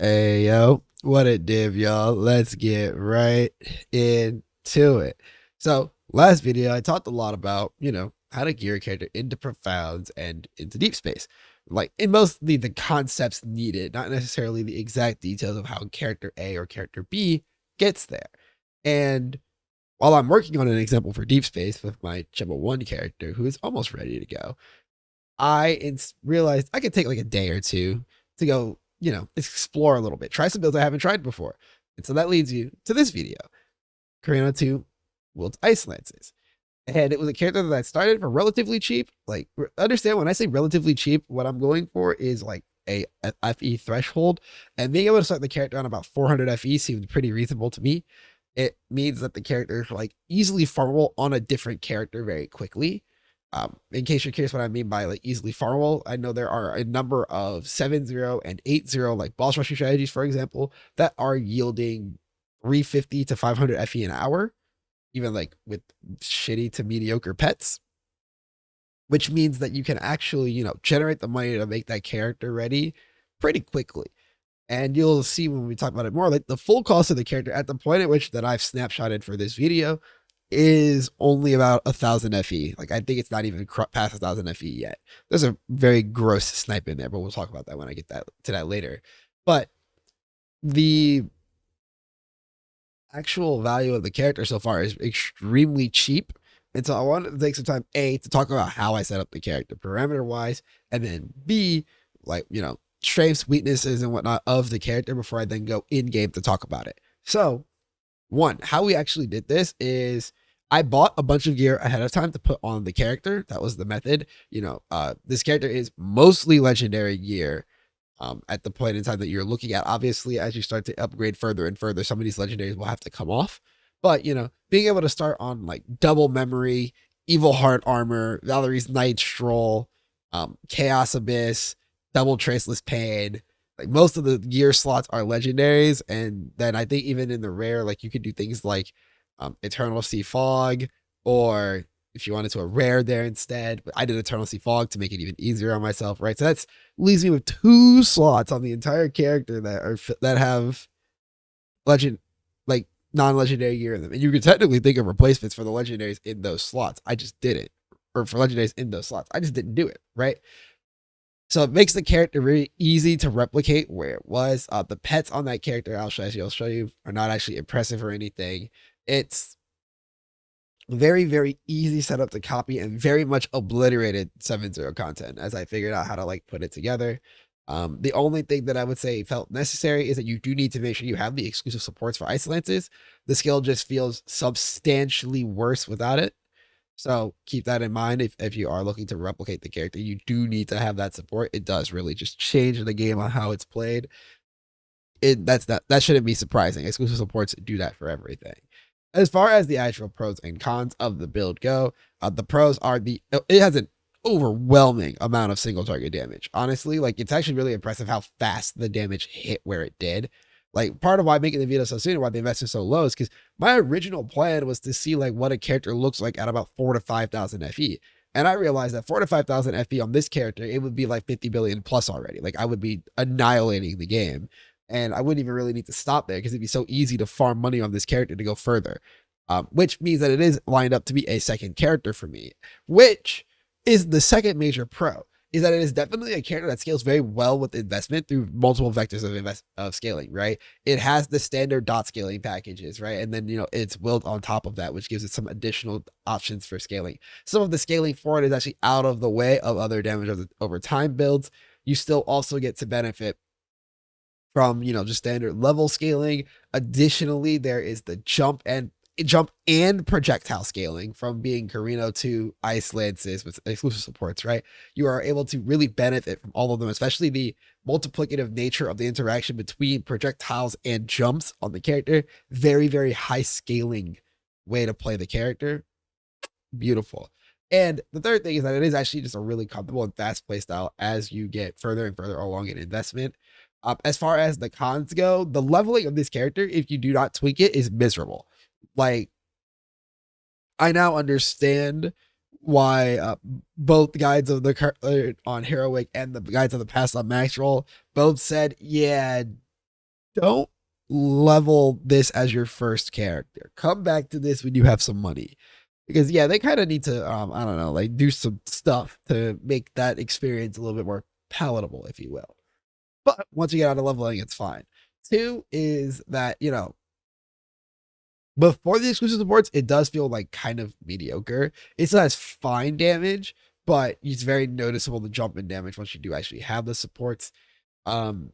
Hey yo, what it did, y'all? Let's get right into it. So, last video I talked a lot about, how to gear a character into profounds and into deep space. Like in mostly the concepts needed, not necessarily the exact details of how character A or character B gets there. And while I'm working on an example for deep space with my Chubba 1 character who is almost ready to go, realized I could take like a day or two to go, explore a little bit, try some builds I haven't tried before. And so that leads you to this video, Carino 2 Wilt Ice Lances. And it was a character that I started for relatively cheap. Like, understand when I say relatively cheap, what I'm going for is like a FE threshold. And being able to start the character on about 400 FE seemed pretty reasonable to me. It means that the character is like easily farmable on a different character very quickly. In case you're curious what I mean by like easily farmable, I know there are a number of 7-0 and 8-0 like boss rushing strategies, for example, that are yielding 350 to 500 FE an hour, even like with shitty to mediocre pets, which means that you can actually, generate the money to make that character ready pretty quickly. And you'll see when we talk about it more, like the full cost of the character at the point at which that I've snapshotted for this video is only about 1,000 FE. Like I think it's not even past 1,000 FE yet. There's a very gross snipe in there, but we'll talk about that when I get to that later. But the actual value of the character so far is extremely cheap. And so I wanted to take some time, A, to talk about how I set up the character parameter wise, and then B, like, strengths, weaknesses, and whatnot of the character before I then go in game to talk about it. So, one, how we actually did this is I bought a bunch of gear ahead of time to put on the character. That was the method. This character is mostly legendary gear. At the point in time that you're looking at, obviously, as you start to upgrade further and further, some of these legendaries will have to come off. But, being able to start on like double memory, evil heart armor, Valerie's night stroll, chaos abyss, double traceless pain, like most of the gear slots are legendaries. And then I think even in the rare, like you could do things like eternal sea fog, or if you wanted to a rare there instead, but I did eternal sea fog to make it even easier on myself, right? So that's leaves me with 2 slots on the entire character that have legend, like non-legendary gear in them. And you could technically think of replacements for the legendaries in those slots. I just didn't. Or for legendaries in those slots. I just didn't do it, right? So it makes the character very easy to replicate where it was. The pets on that character, I'll show you, are not actually impressive or anything. It's very, very easy setup to copy and very much obliterated 7-0 content as I figured out how to like put it together. The only thing that I would say felt necessary is that you do need to make sure you have the exclusive supports for Ice Lances. The skill just feels substantially worse without it. So keep that in mind. If you are looking to replicate the character, you do need to have that support. It does really just change the game on how it's played. That shouldn't be surprising. Exclusive supports do that for everything. As far as the actual pros and cons of the build go, the pros are it has an overwhelming amount of single target damage. Honestly, like it's actually really impressive how fast the damage hit where it did. Like part of why making the video so soon and why the investment so low is because my original plan was to see like what a character looks like at about 4,000 to 5,000 FE. And I realized that 4,000 to 5,000 FE on this character, it would be like 50 billion plus already. Like I would be annihilating the game. And I wouldn't even really need to stop there because it'd be so easy to farm money on this character to go further. Which means that it is lined up to be a second character for me, which is the second major pro, is that it is definitely a character that scales very well with investment through multiple vectors of scaling, right? It has the standard dot scaling packages, right? And then, it's Wilt on top of that, which gives it some additional options for scaling. Some of the scaling for it is actually out of the way of other damage over time builds. You still also get to benefit from, just standard level scaling. Additionally, there is the jump and projectile scaling from being Carino to Ice Lances with exclusive supports, right? You are able to really benefit from all of them, especially the multiplicative nature of the interaction between projectiles and jumps on the character. Very, very high scaling way to play the character. Beautiful. And the third thing is that it is actually just a really comfortable and fast play style as you get further and further along in investment. As far as the cons go, the leveling of this character, if you do not tweak it, is miserable. Like, I now understand why both guides of the on Heroic and the guides of the past on Max Roll both said, yeah, don't level this as your first character. Come back to this when you have some money. Because yeah, they kind of need to I don't know, like do some stuff to make that experience a little bit more palatable, if you will. But once you get out of leveling, it's fine. Two is that, before the exclusive supports, it does feel like kind of mediocre. It still has fine damage, but it's very noticeable the jump in damage once you do actually have the supports. And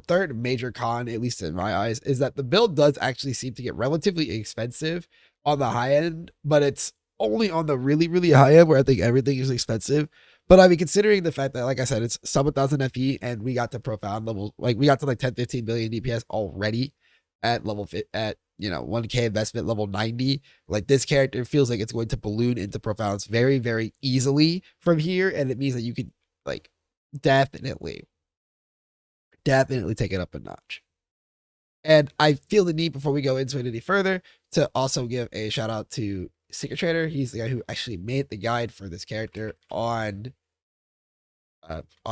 third major con, at least in my eyes, is that the build does actually seem to get relatively expensive on the high end, but it's only on the really, really high end where I think everything is expensive. But I mean, considering the fact that, like I said, it's sub 1,000 FE and we got to profound level, like we got to like 10, 15 billion DPS already at level at 1K investment level 90. Like this character feels like it's going to balloon into profounds very, very easily from here, and it means that you could like definitely take it up a notch. And I feel the need, before we go into it any further, to also give a shout out to Secret Trader. He's the guy who actually made the guide for this character on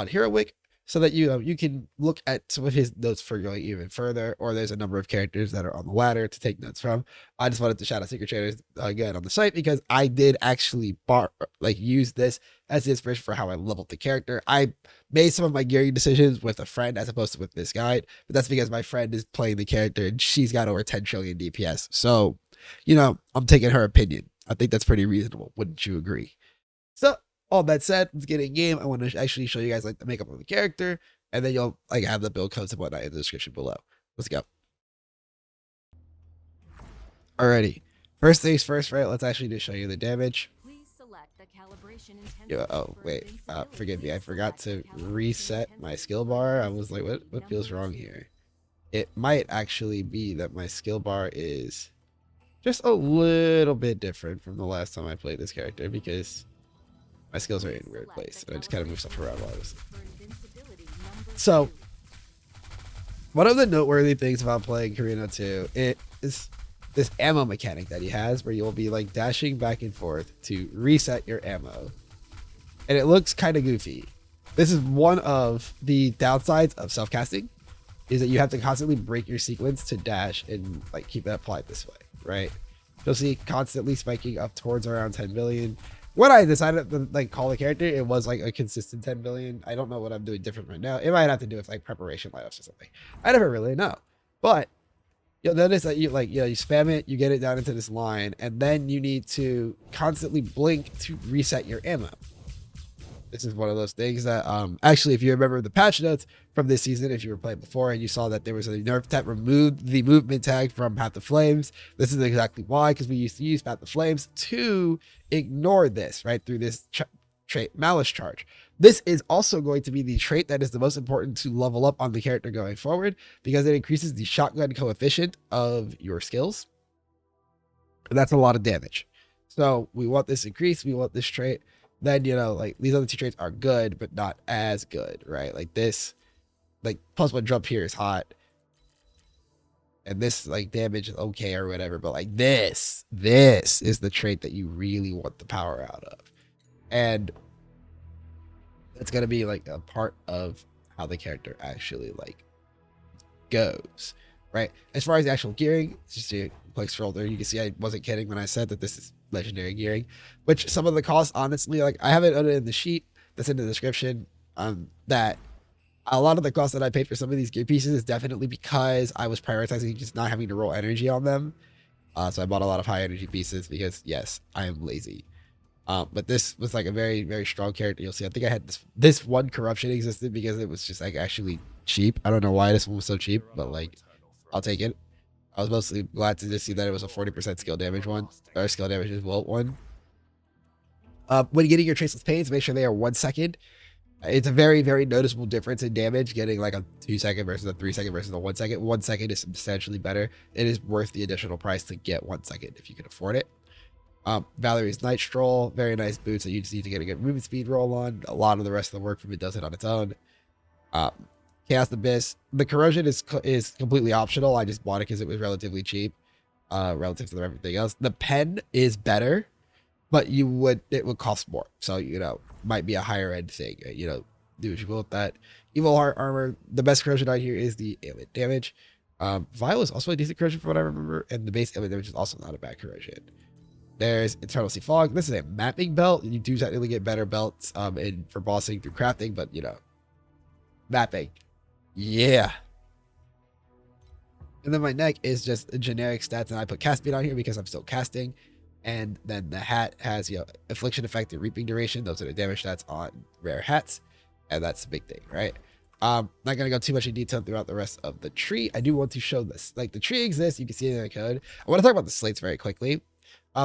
Hero Week, so that you can look at some of his notes for going even further, or there's a number of characters that are on the ladder to take notes from. I just wanted to shout out Secret Traders again on the site, because I did actually use this as the inspiration for how I leveled the character. I made some of my gearing decisions with a friend as opposed to with this guide, but that's because my friend is playing the character and she's got over 10 trillion DPS. So, I'm taking her opinion. I think that's pretty reasonable. Wouldn't you agree? So, all that said, let's get in game. I want to actually show you guys like the makeup of the character, and then you'll like have the build codes and whatnot in the description below. Let's go. Alrighty. First things first, right? Let's actually just show you the damage. Oh wait, forgive me. I forgot to reset my skill bar. I was like, what feels wrong here? It might actually be that my skill bar is just a little bit different from the last time I played this character, because my skills are in a weird place, and I just kind of move stuff around while I was. So, one of the noteworthy things about playing Carino 2 is this ammo mechanic that he has, where you'll be like dashing back and forth to reset your ammo, and it looks kind of goofy. This is one of the downsides of self-casting, is that you have to constantly break your sequence to dash and like keep it applied this way, right? You'll see constantly spiking up towards around 10 billion. When I decided to like call the character, it was like a consistent 10 billion. I don't know what I'm doing different right now. It might have to do with like preparation lineups or something. I never really know. But you'll notice that you spam it, you get it down into this line, and then you need to constantly blink to reset your ammo. This is one of those things that actually, if you remember the patch notes from this season, if you were playing before and you saw that there was a nerf that removed the movement tag from Path of Flames, this is exactly why, because we used to use Path of Flames to ignore this, right, through this trait Malice Charge. This is also going to be the trait that is the most important to level up on the character going forward, because it increases the shotgun coefficient of your skills. And that's a lot of damage. So we want this increase, we want this trait. Then, like these other two traits are good, but not as good, right? Like this, like +1 jump here is hot. And this like damage is okay or whatever, but like this is the trait that you really want the power out of. And it's going to be like a part of how the character actually like goes, right? As far as the actual gearing, it's just a quick scroll there. You can see I wasn't kidding when I said that this is legendary gearing, which some of the costs, honestly, like I have it in the sheet that's in the description, that a lot of the costs that I paid for some of these gear pieces is definitely because I was prioritizing just not having to roll energy on them. So I bought a lot of high energy pieces because yes, I am lazy. But this was like a very, very strong character. You'll see, I think I had this one corruption existed because it was just like actually cheap. I don't know why this one was so cheap, but like I'll take it. I was mostly glad to just see that it was a 40% skill damage one, or skill damage as well one. When getting your traceless pains, make sure they are 1 second. It's a very, very noticeable difference in damage, getting like a 2 second versus a 3 second versus a 1 second. 1 second is substantially better. It is worth the additional price to get 1 second if you can afford it. Valerie's Night Stroll, very nice boots that you just need to get a good movement speed roll on. A lot of the rest of the work from it does it on its own. Chaos Abyss, the corrosion is completely optional. I just bought it because it was relatively cheap, relative to everything else. The pen is better, but it would cost more. So might be a higher end thing. Do what you will with that. Evil Heart armor, the best corrosion out here is the ailment damage. Vile is also a decent corrosion from what I remember, and the base ailment damage is also not a bad corrosion. There's Eternal Sea Fog. This is a mapping belt. You do technically get better belts for bossing through crafting, but you know, mapping. Yeah. And then my neck is just a generic stats, and I put cast speed on here because I'm still casting. And then the hat has, you know, affliction effect and reaping duration. Those are the damage stats on rare hats, and that's the big thing, right? Not gonna go too much in detail throughout the rest of the tree. I do want to show this. Like the tree exists, you can see it in the code. I want to talk about the slates very quickly.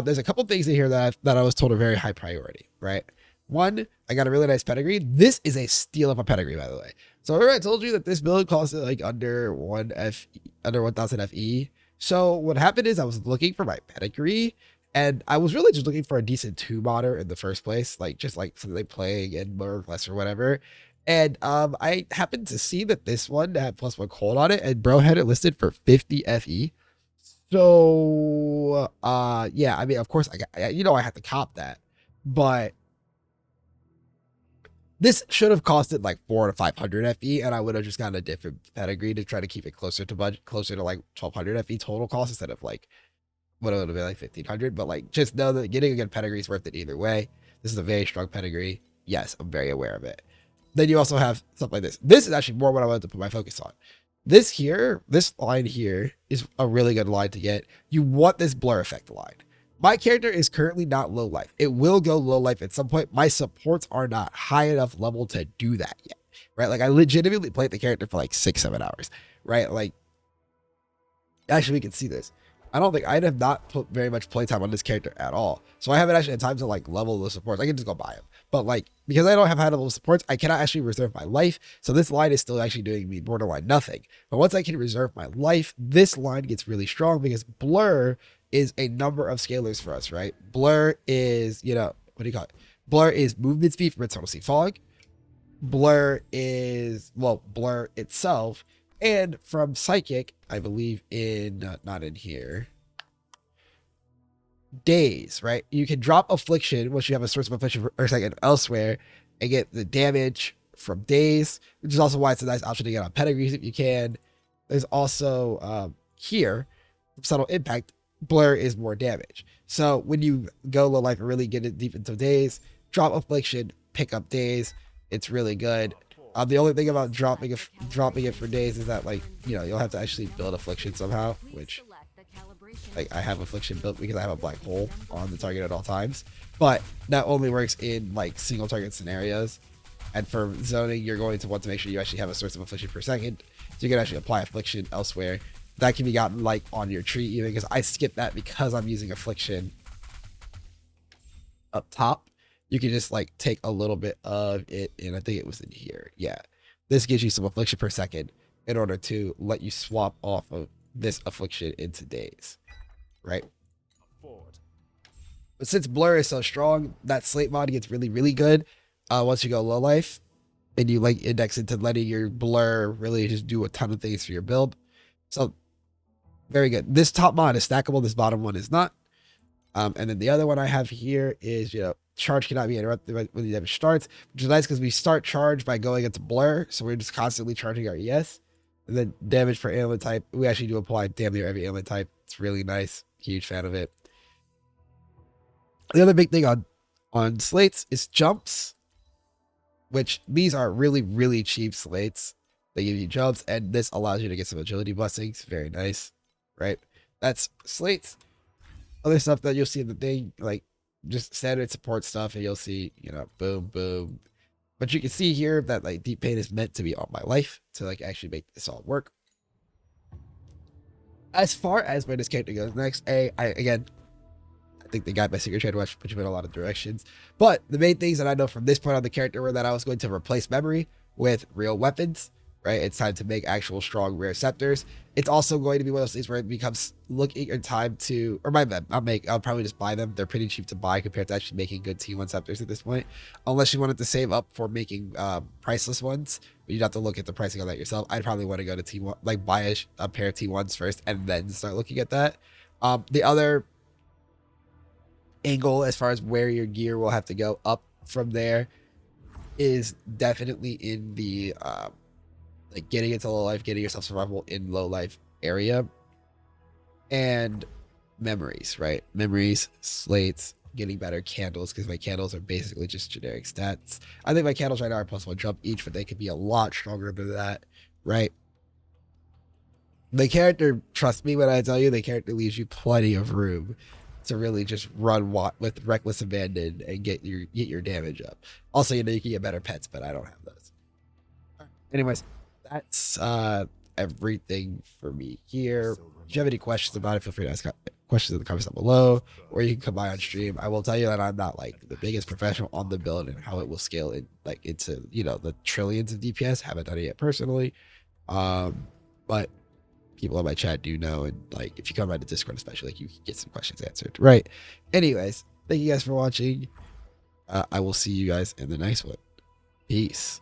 There's a couple things in here that I was told are very high priority, right? One, I got a really nice pedigree. This is a steal of a pedigree, by the way. So remember I told you that this build costs like under 1000 FE. So what happened is I was looking for my pedigree, and I was really just looking for a decent 2 modder in the first place, like just like something like playing in more less or whatever. And I happened to see that this one had +1 cold on it, and bro had it listed for 50 FE. So yeah, I mean, of course I had to cop that, but this should have costed like 400 to 500 FE, and I would have just gotten a different pedigree to try to keep it closer to budget, closer to like 1200 FE total cost instead of like what it would have been like 1500. But like, just know that getting a good pedigree is worth it either way. This is a very strong pedigree. Yes, I'm very aware of it. Then you also have stuff like this. This is actually more what I wanted to put my focus on. This line here is a really good line to get. You want this blur effect line. My character is currently not low life. It will go low life at some point. My supports are not high enough level to do that yet, right? Like I legitimately played the character for like 6-7 hours, right? Like, actually we can see this. I don't think I'd have not put very much playtime on this character at all. So I haven't actually had time to like level the supports. I can just go buy them. But like, because I don't have high level supports, I cannot actually reserve my life. So this line is still actually doing me borderline nothing. But once I can reserve my life, this line gets really strong because blur is a number of scalars for us, right? Blur is, you know, what do you call it? Blur is movement speed from Eternal Sea Fog. Blur is, well, blur itself. And from Psychic, I believe in, not in here, days, right? You can drop Affliction once you have a source of Affliction or second elsewhere and get the damage from days, which is also why it's a nice option to get on pedigrees if you can. There's also here, Subtle Impact, blur is more damage. So when you go low life and really get it deep into days, drop Affliction, pick up days, it's really good. The only thing about dropping it for days is that, like, you know, you'll have to actually build Affliction somehow, which, like, I have Affliction built because I have a black hole on the target at all times. But that only works in like single target scenarios, and for zoning you're going to want to make sure you actually have a source of Affliction per second, so you can actually apply Affliction elsewhere. That can be gotten like on your tree even, because I skip that because I'm using Affliction up top. You can just like take a little bit of it, and I think it was in here. Yeah, this gives you some Affliction per second in order to let you swap off of this Affliction into days, right? But since blur is so strong, that slate mod gets really, really good once you go low life and you like index into letting your blur really just do a ton of things for your build. So very good. This top mod is stackable. This bottom one is not. And then the other one I have here is, you know, charge cannot be interrupted when the damage starts, which is nice because we start charge by going into blur. So we're just constantly charging our ES. And then damage per ailment type, we actually do apply damn near every ailment type. It's really nice. Huge fan of it. The other big thing on slates is jumps, which these are really, really cheap slates. They give you jumps, and this allows you to get some agility blessings. Very nice, right? That's slates. Other stuff that you'll see in the thing, like just standard support stuff, and you'll see, you know, boom, boom. But you can see here that like Deep Pain is meant to be on my life to like actually make this all work. As far as where this character goes next, I think the guide by Secret Trade Watch put you in a lot of directions. But the main things that I know from this point on the character were that I was going to replace memory with real weapons, right? It's time to make actual strong rare scepters. It's also going to be one of those things where it becomes looking in time to, or my bad, I'll probably just buy them. They're pretty cheap to buy compared to actually making good T1 scepters at this point. Unless you wanted to save up for making priceless ones, but you'd have to look at the pricing on that yourself. I'd probably want to go to T1, like buy a pair of T1s first and then start looking at that. The other angle as far as where your gear will have to go up from there is definitely in the like getting into low life, getting yourself survival in low life area, and memories, right? Memories, slates, getting better candles, because my candles are basically just generic stats. I think my candles right now are +1 jump each, but they could be a lot stronger than that, right? The character, trust me when I tell you, the character leaves you plenty of room to really just run with reckless abandon and get your damage up. Also, you can get better pets, but I don't have those. Anyways, that's everything for me here. If you have any questions about it, feel free to ask questions in the comments down below, or you can come by on stream. I will tell you that I'm not like the biggest professional on the build and how it will scale in like into the trillions of DPS. Haven't done it yet personally, but people on my chat do know, and like if you come by the Discord especially, like you can get some questions answered, right? Anyways, thank you guys for watching. I will see you guys in the next one. Peace.